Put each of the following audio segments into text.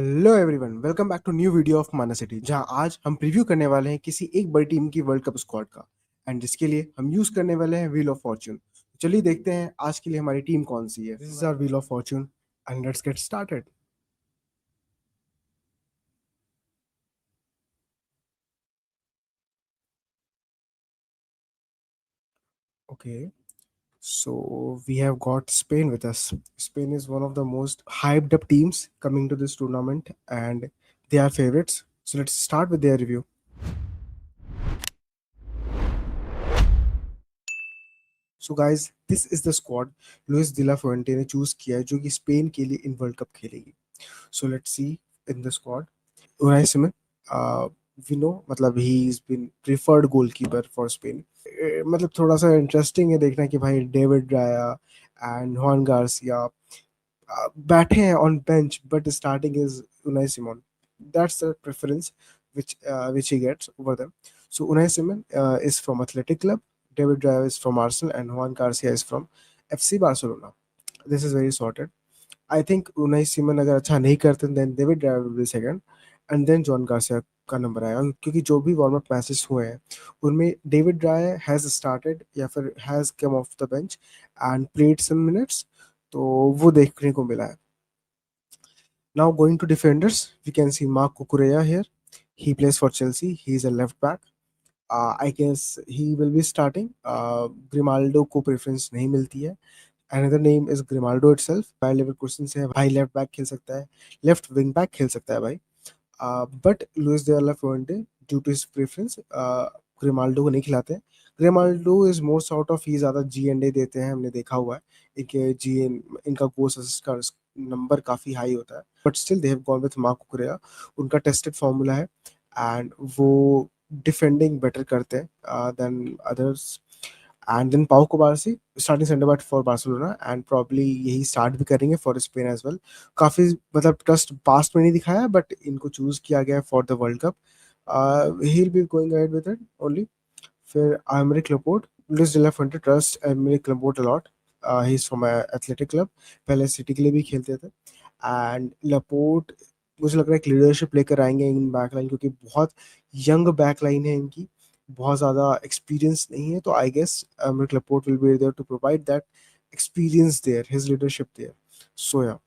Hello everyone, welcome back to new video of Mana city, जहां आज हम प्रीव्यू करने वाले हैं किसी एक बड़ी टीम की वर्ल्ड कप स्क्वाड का। एंड जिसके लिए हम यूज करने वाले हैं व्हील ऑफ फॉर्च्यून। चलिए देखते हैं आज के लिए हमारी टीम कौन सी है। This is our wheel of fortune and let's get started. Okay, so we have got Spain with us. Spain is one of the most hyped up teams coming to this tournament, and they are favorites. So let's start with their review. So guys, this is the squad Luis de la Fuente ने choose किया है जो कि Spain के लिए इन world cup खेलेगी। So let's see in the squad. Unai Simon, we know, मतलब he is been preferred goalkeeper for Spain. मतलब थोड़ा सा इंटरेस्टिंग है देखना कि भाई David Raya and Hwan Garcia बैठे हैं on bench, but starting is Unai Simone. That's the preference which he gets over them. So Unai Simon is from Athletic Club, David Raya is from Arsenal, and Juan Garcia is from FC Barcelona. This is very sorted. I think Unai Simon अगर अच्छा नहीं करते then David Raya will be second, and then John Garcia का number आएगा, क्योंकि जो भी warm up matches हुए हैं उनमें डेविड राय हैज स्टार्टेड या फिर has come off the bench and played some minutes, तो वो देखने को मिला है। Now going to defenders, we can see Marc Cucurella here. He plays for Chelsea. He is a left back. I guess he will be starting. Grimaldo को preference नहीं मिलती है। Another name is Grimaldo itself. Bayer Leverkusen से है भाई, left back खेल सकता है, लेफ्ट विंग बैक खेल सकता है भाई। But Luis de la Fuente, due to his preference, Grimaldo को नहीं खिलाते हैं। Grimaldo is more sort of, he ज़्यादा जी एंड ए देते हैं, हमने देखा हुआ है। इनके जी एन, इनका गोल असिस्ट का नंबर काफ़ी हाई होता है, but still they have gone with Marc Cucurella. उनका टेस्टेड फॉर्मूला है एंड वो डिफेंडिंग बेटर करते हैं than others. And then Pau Cubarsi starting centre back for Barcelona, and probably यही स्टार्ट भी करेंगे फॉर स्पेन एज वेल। काफी मतलब ट्रस्ट पास्ट में नहीं दिखाया, बट इनको चूज किया गया for the world cup. He will be going ahead with it only. फिर Aymeric Laporte, Luis de la Fuente trust Aymeric Laporte a lot. He is from Athletic Club, पहले city के लिए भी खेलते थे। एंड लपोर्ट मुझे लग रहा है कि लीडरशिप लेकर आएंगे इन बैकलाइन, क्योंकि बहुत यंग बैकलाइन है इनकी, बहुत ज़्यादा एक्सपीरियंस नहीं है। तो I guess Aymeric Laporte will be there to provide that experience there, his leadership there. So yeah,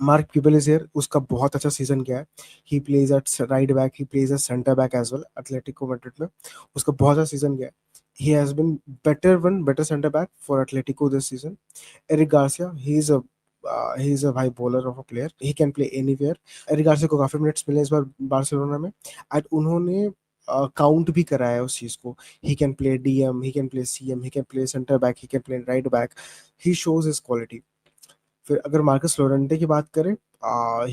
Marc क्यूबल is here. उसका बहुत अच्छा सीजन गया है। He plays at right back, he plays at centre back as well Atletico Madrid में। उसका बहुत अच्छा season गया है। He has been better centre back for Atletico this season. Eric Garcia, he is a भाई baller of a player, he can play anywhere. Eric Garcia को काफी minutes मिले इस बार बार्सिलोना में, एंड उन्होंने काउंट भी कराया उस चीज को। He can play DM, he can play CM, he can play centre back, he can play right back. He shows his quality. फिर अगर मार्कस लोरेंटे की बात करें,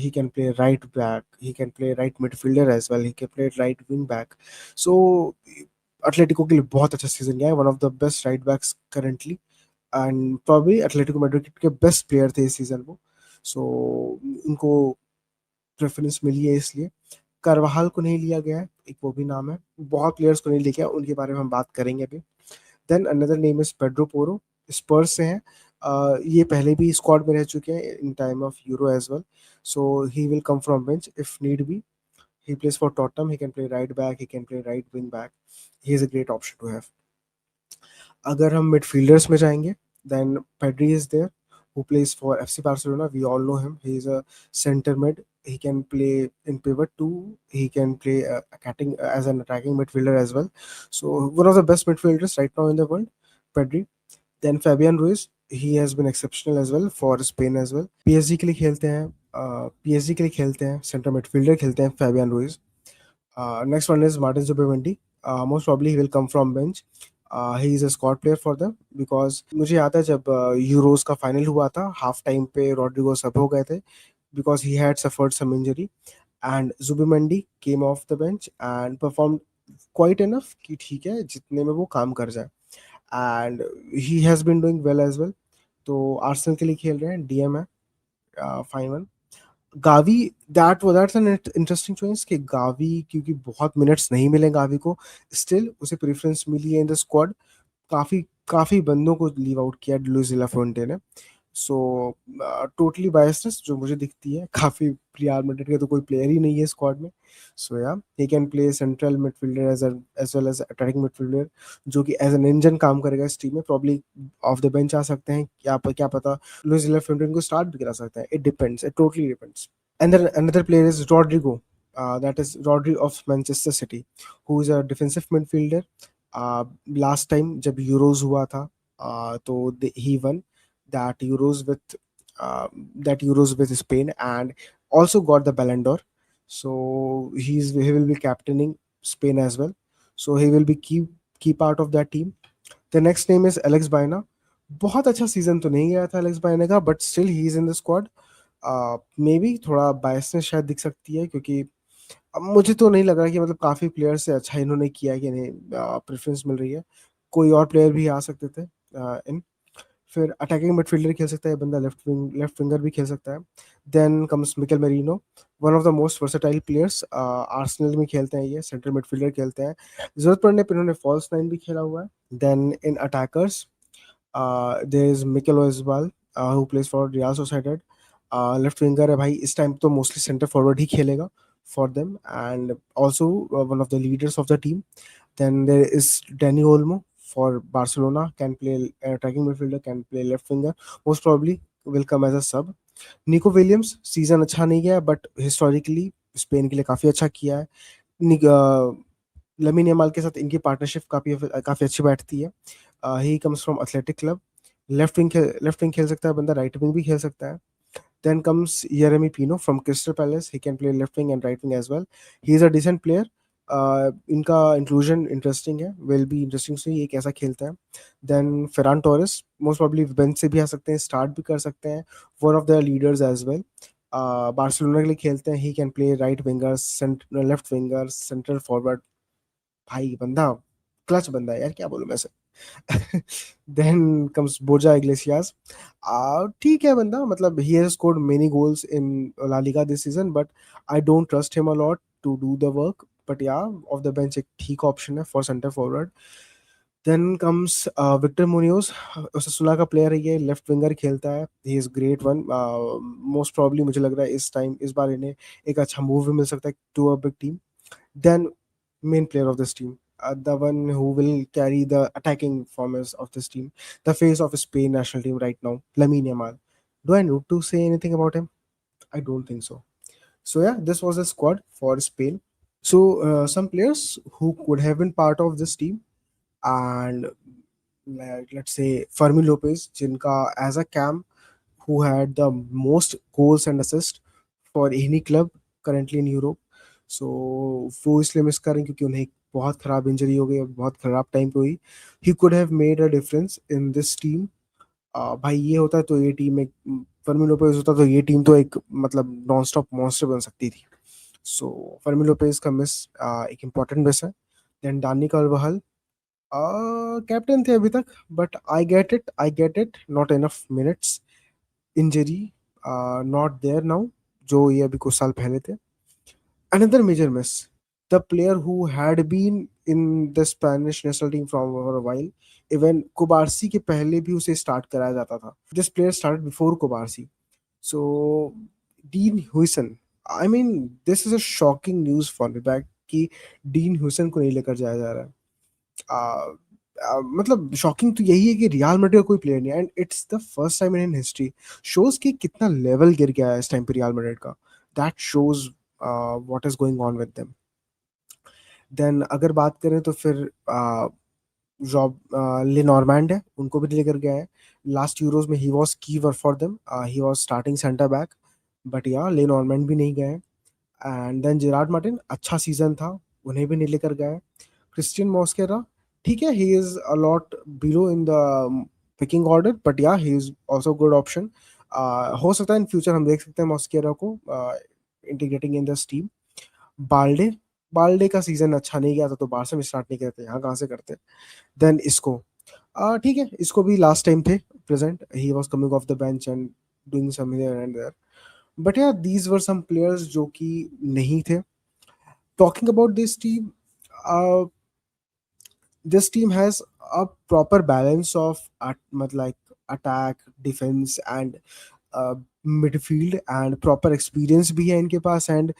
he can play right back, he can play right midfielder as well, he can play right wing back. So Atletico के लिए बहुत अच्छा season गया है, one of the best right backs currently, and probably Atletico Madrid के best player थे इस season वो। सो उनको प्रेफरेंस मिली है इसलिए। करवाहाल को नहीं लिया गया है, एक वो भी नाम है। बहुत प्लेयर्स को नहीं लिया गया, उनके बारे में हम बात करेंगे अभी। Then another name is Pedro Porro, Spurs से हैं। ये पहले भी स्क्वाड में रह चुके हैं in time of Euro as well. So he will come from bench if need be. He plays for Tottenham, he can play right back, he can play right wing back. He is a great option to have. अगर हम midfielders में जाएंगे, then Pedri is there, who plays for FC Barcelona. We all know him. He is a center mid. He can play in pivot too. He can play as an attacking midfielder as well. So one of the best midfielders right now in the world, Pedri. Then Fabian Ruiz. He has been exceptional as well for Spain as well. PSG के लिए खेलते हैं, PSG के लिए खेलते हैं, centre midfielder खेलते हैं Fabian Ruiz. Next one is Martin Zubimendi. Most probably he will come from bench. He is a squad player for them because मुझे याद है जब यूरोस का फाइनल हुआ था, हाफ टाइम पे रॉड्रिगो सब हो गए थे because he had suffered some injury, and Zubimendi came off the bench and performed quite enough कि ठीक है जितने में वो काम कर जाए, and he has been doing well as well. तो आर्सेनल के लिए खेल रहे हैं, डीएम है, fine one. Gavi, that's an interesting choice कि गावी, क्योंकि बहुत मिनट्स नहीं मिले गावी को, स्टिल उसे प्रेफरेंस मिली है इन द स्क्वाड। काफी काफी बंदों को लीव आउट किया लुइस ला फुएंटे ने। सो टोटली बायसनेस जो मुझे दिखती है, काफी रियल मैड्रिड के तो कोई प्लेयर ही नहीं है स्क्वाड में। So yeah he can play central midfielder as well as attacking midfielder, जो कि एज एन इंजन काम करेगा इस टीम में। प्रॉब्ली ऑफ द बेंच आ सकते हैं, क्या पता लुइस दिला फ्यूंटेन को स्टार्ट भी करा सकते हैं। It depends, it totally depends. And then another player is Rodrigo. That is Rodri of Manchester City, who is a defensive midfielder. Last time जब यूरोज हुआ था, तो he won that Euros with uh, that Euros with Spain and also got the Ballon d'Or. So he will be captaining Spain as well. So he will be key part of that team. The next name is Alex Baena. बहुत अच्छा season तो नहीं गया था Alex बायने का, but still he is in the squad. May be थोड़ा biasness शायद दिख सकती है, क्योंकि अब मुझे तो नहीं लग रहा कि मतलब काफी प्लेयर से अच्छा इन्होंने किया है कि नहीं, प्रेफरेंस मिल रही है। कोई और प्लेयर भी आ सकते थे इन। फिर अटैकिंग मिडफील्डर खेल सकता है बंदा, लेफ्ट विंगर भी खेल सकता है। Then comes Mikel Merino, one of the most versatile players. Arsenal में खेलते हैं, ये सेंट्रल मिडफील्डर खेलते हैं, जरूरत पड़ने पर इन्होंने फॉल्स नाइन भी खेला हुआ है। Then in attackers, there is Mikel Oyarzabal, who plays for Real Sociedad. Left winger है भाई, इस टाइम तो मोस्टली सेंटर फॉरवर्ड ही खेलेगा for them, and also one of the leaders of the team. Then there is Dani Olmo for Barcelona, can play attacking midfielder, can play left winger, most probably will come as a sub. Nico Williams season अच्छा नहीं गया, but historically Spain के लिए काफी अच्छा किया है। Lamin Yamal के साथ इनकी पार्टनरशिप काफी काफी अच्छी बैठती है। He comes from Athletic club. Left wing खेल सकता है बंदा, राइट विंग भी खेल सकता है। Then comes Yeremi Pino from Crystal Palace. He can play left wing and right wing as well. He is a decent player. इनका inclusion interesting है, विल बी इंटरेस्टिंग से ये कैसा खेलता है। Then Ferran Torres, most probably bench से भी आ सकते हैं, स्टार्ट भी कर सकते हैं, one of the leaders as well. Barcelona के लिए खेलते हैं। He can play right winger, left winger, central forward. भाई बंदा क्लच बंदा है यार, क्या बोलूं मैं से। Then comes Borja Iglesias. ठीक है बंदा, मतलब he has scored many goals in La Liga this season, but I don't trust him a lot to do the work. But yeah off the bench एक ठीक ऑप्शन है for centre forward. Then comes Victor Muñoz, Osasuna का player है ये, left winger खेलता है। He is great one. Most probably मुझे लग रहा है इस बार इन्हें एक अच्छा मूव भी मिल सकता है to a big team. Then main player of this team, the one who will carry the attacking performance of this team, the face of Spain national team right now, Lamine Yamal. Do I need to say anything about him? I don't think so. So yeah, this was the squad for Spain. So some players who could have been part of this team, and like, let's say Fermi Lopez, जिनका as a cam who had the most goals and assists for any club currently in Europe. So वो इसलिए miss कर रहे हैं क्योंकि उन्हें एक बहुत खराब इंजरी हो गई और बहुत खराब टाइम पे हुई। He could have made a difference in this team. भाई ये होता तो ये टीम एक, फर्मी लोपेज होता तो ये टीम तो एक मतलब नॉन स्टॉप मॉन्स्टर बन सकती थी। सो फर्मी लोपेज का मिस एक इम्पॉर्टेंट मिस है। देन डानी कार्वाहल कैप्टन थे अभी तक, but I get it not enough minutes, injury not there now, जो ये अभी कुछ साल पहले थे। Another major miss, the player who had been in the Spanish national team for a while, even कुबारसी के पहले भी उसे स्टार्ट कराया जाता था। This player started before कुबारसी. So Dean Huijsen, I mean this is a shocking news for me back कि dean Hewson को नहीं लेकर जाया जा रहा है। मतलब शॉकिंग तो यही है कि रियल मैड्रिड का कोई प्लेयर नहीं है, and it's the first time in history. Shows कि कितना लेवल गिर गया है इस टाइम पे रियल मैड्रिड का। That shows what is going on with them. देन अगर बात करें तो फिर जॉब लेनॉर्मैंड है, उनको भी लेकर गया है। लास्ट यूरोज में he was keyword for them, he was starting centre back, but या लेनॉर्मैंड भी नहीं गए। एंड देन जेरार्ड मार्टिन, अच्छा सीजन था, उन्हें भी नहीं लेकर गए। क्रिस्टियन मॉस्केरा, ठीक है, he is a lot below in the picking order, but yeah he is also good option. हो सकता है इन फ्यूचर हम देख सकते हैं मॉस्केरा को integrating in this team. Balde, Balde का सीजन अच्छा नहीं गया था तो बाहर से भी स्टार्ट नहीं करते, यहाँ कहाँ से करते। देन इसको, ठीक है, इसको भी लास्ट टाइम थे present, he was coming off the bench and doing some here and there. But यार दीज वर सम प्लेयर्स जो कि नहीं थे। Talking about this team has a proper balance of मतलब like attack, defence and midfield, and proper experience भी है इनके पास, and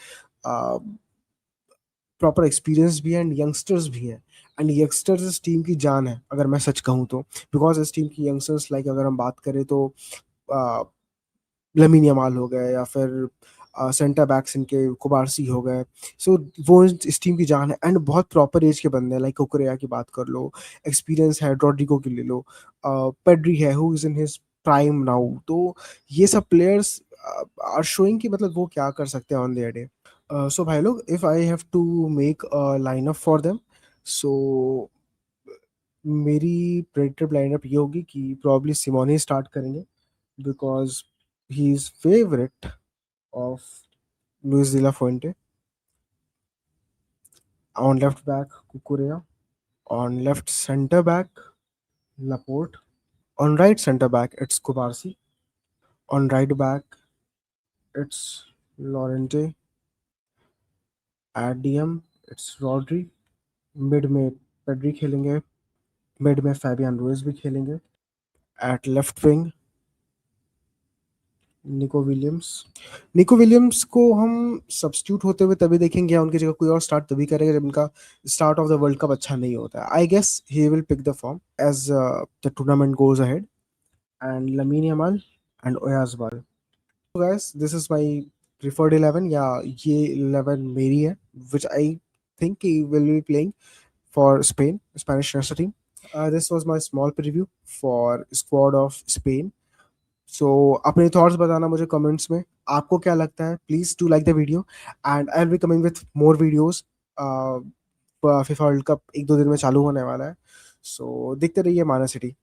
proper experience भी है, एंड यंगस्टर्स भी हैं। एंड यंगस्टर्स इस टीम की जान है अगर मैं सच कहूँ तो, बिकॉज इस टीम की यंगस्टर्स लाइक अगर हम बात करें तो लमीन यमाल हो गए, या फिर सेंटर बैक्स इनके कुबारसी हो गए। सो वो इस टीम की जान है, एंड बहुत प्रॉपर एज के बंदे हैं, लाइक कुकरेया की बात कर लो, एक्सपीरियंस है, रॉड्रिगो की ले लो, पेड्री है who is in his prime now. तो ये सब प्लेयर्स आर शोइंग कि मतलब वो क्या कर सकते हैं ऑन देयर डे। सो भाई लोग, if I have to make a lineup for them, so मेरी प्रेडिक्टेड लाइनअप ये होगी कि प्रॉब्ली सिमोने स्टार्ट करेंगे, because he is favourite of Luis de la Fuente. On left back, Cucurella. On left centre back, Laporte. On right centre back, it's Kubarsi. On right back, it's Lorente. At DM, it's Rodri. Mid में Pedri खेलेंगे, mid में Fabian Ruiz भी खेलेंगे। At left wing, Nico Williams को हम substitute होते हुए तभी देखेंगे, या उनकी जगह कोई और स्टार्ट तभी करेगा जब उनका start of the world cup अच्छा नहीं होता है। I guess he will pick the form as the tournament goes ahead, and Lamine Yamal and Oyarzabal. So guys, this is my preferred 11, या ये 11 मेरी है, which I think he will be playing for Spain, Spanish national team. This was my small preview for squad of Spain. सो अपने thoughts बताना मुझे comments में, आपको क्या लगता है। Please do like the video, and I will be coming with more videos. FIFA world cup 1-2 दिन में चालू होने वाला है, सो देखते रहिए माना सिटी।